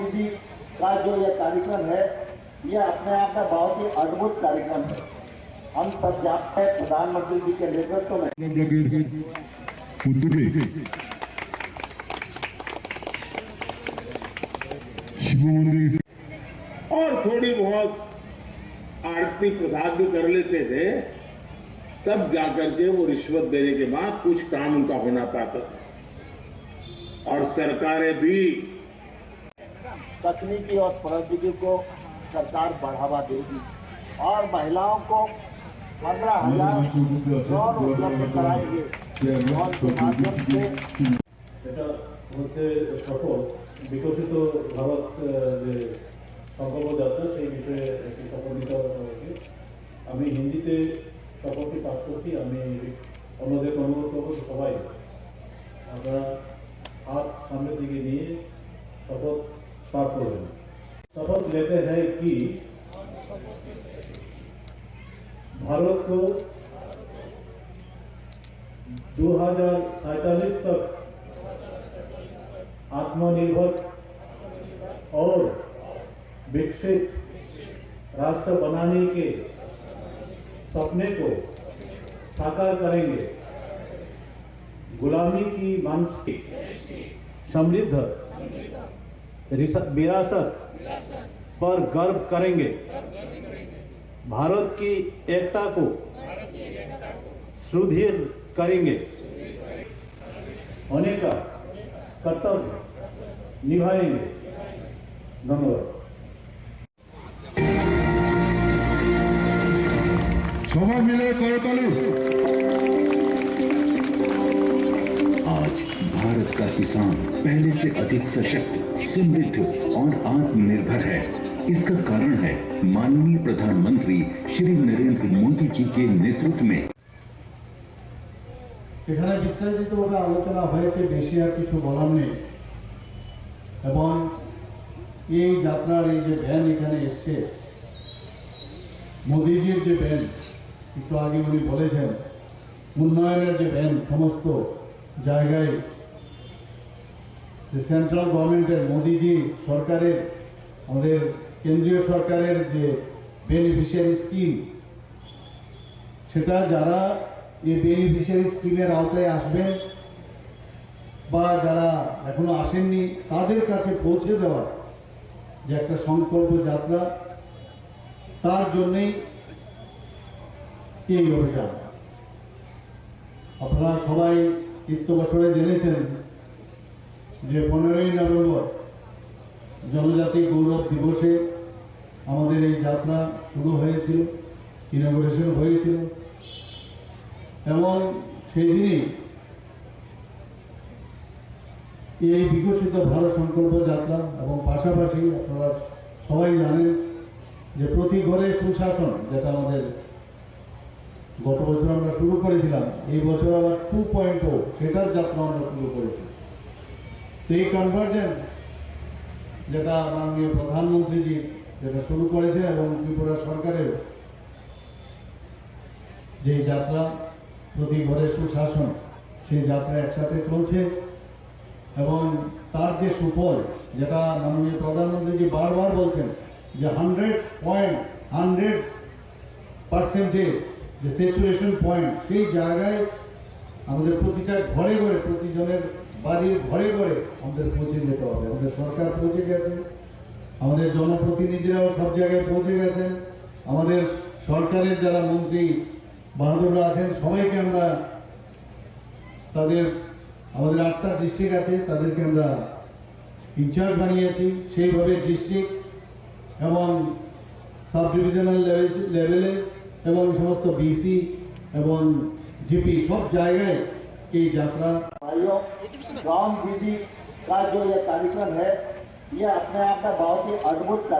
दीदी का जो ये कार्यक्रम है, ये अपने आप में बहुत ही अद्भुत कार्यक्रम है। हम सब जानते हैं प्रधानमंत्री जी के नेतृत्व में उद्योगे शिव मंदिर और थोड़ी बहुत आरती प्रसाद भी कर लेते थे, तब जाकर के वो रिश्वत देने के बाद कुछ काम उनका होना पाता था। और सरकारें भी तकनीकी और प्रौद्योगिकी को सरकार बढ़ावा देगी और महिलाओं को 15,000 लोन उपलब्ध कराएंगे और के माध्यम से এটা হচ্ছে সফল বিকশিত ভারত যে সংকল্প যাত্রা সেই বিষয়ে একটি সফলতা হয়েছে। আমি হিন্দিতে সফলটি পাঠ করছি। আমি আমাদের অনুরোধ করবো সবাই আপনারা हाथ सामने दिखे दिए शपथ पाठ करें। शपथ लेते हैं कि भारत को 2047 तक आत्मनिर्भर और विकसित राष्ट्र बनाने के सपने को साकार करेंगे। गुलामी की मानसिक समृद्ध विरासत पर गर्व करेंगे। भारत की एकता को सुदृढ़ करेंगे। होने का कर्तव्य निभाएंगे। धन्यवाद। সবাই মিলে করতালি। आज भारत का किसान पहले से अधिक सशक्त, समृद्ध और आत्मनिर्भर है। इसका कारण है माननीय प्रधानमंत्री श्री नरेंद्र मोदी जी के नेतृत्व में। এখানে বিস্তারিতভাবে আলোচনা হয়েছে, বেশি আর কিছু বলার নেই। এবং এই যাত্রার এই যে ভ্যান এখানে এসছে, মোদিজির যে ভ্যান, একটু আগে উনি বলেছেন উন্নয়নের যে ভ্যান, সমস্ত জায়গায় যে সেন্ট্রাল গভর্নমেন্টের মোদিজি সরকারের, আমাদের কেন্দ্রীয় সরকারের যে বেনিফিশিয়ারি স্কিম, সেটা যারা এই বেনিফিশিয়ারি স্কিমের আওতায় আসবেন বা যারা এখনো আসেননি তাদের কাছে পৌঁছে দেওয়া যে একটা সংকল্প যাত্রা, তার জন্যেই এই অভিযান। আপনারা সবাই বছরে জেনেছেন যে 15ই নভেম্বর জনজাতি গৌরব দিবসে আমাদের এই যাত্রা শুরু হয়েছিল, ইনঅগ্রেশন হয়েছিল এবং সেই দিনই এই বিকশিত ভারত সংকল্প যাত্রা এবং পাশাপাশি আপনারা সবাই জানেন যে প্রতি ঘরে সুশাসন, যেটা আমাদের গত বছর আমরা শুরু করেছিলাম, এই বছর আবার 2.0 সেটার যাত্রা আমরা শুরু করেছি। তো এই কনভার্জেন্স যেটা মাননীয় প্রধানমন্ত্রীজি যেটা শুরু করেছে এবং ত্রিপুরা সরকারের যে যাত্রা প্রতি ঘরে সুশাসন, সেই যাত্রা একসাথে চলছে এবং তার যে সুফল, যেটা মাননীয় প্রধানমন্ত্রীজি বারবার বলছেন যে 100% যে স্যাচুরেশন পয়েন্ট, সেই জায়গায় আমাদের প্রতিটা ঘরে ঘরে, প্রতিজনের বাড়ির ঘরে ঘরে আমাদের পৌঁছে যেতে হবে। আমাদের সরকার পৌঁছে গেছে, আমাদের জনপ্রতিনিধিরাও সব জায়গায় পৌঁছে গেছেন, আমাদের সরকারের যারা মন্ত্রী বাহাদুররা আছেন সবাইকে আমরা আমাদের 8টা ডিস্ট্রিক্ট আছে, তাদেরকে আমরা ইনচার্জ বানিয়েছি। সেইভাবে ডিস্ট্রিক্ট এবং সাব ডিভিশনাল লেভেলে এবং সমস্ত বিসি এবং জিপি सब জায়গায় এই যাত্রা। भाइयों, गांव दीदी का जो ये कार्यक्रम है, ये अपने आप में बहुत ही अद्भुत कार्यक्रम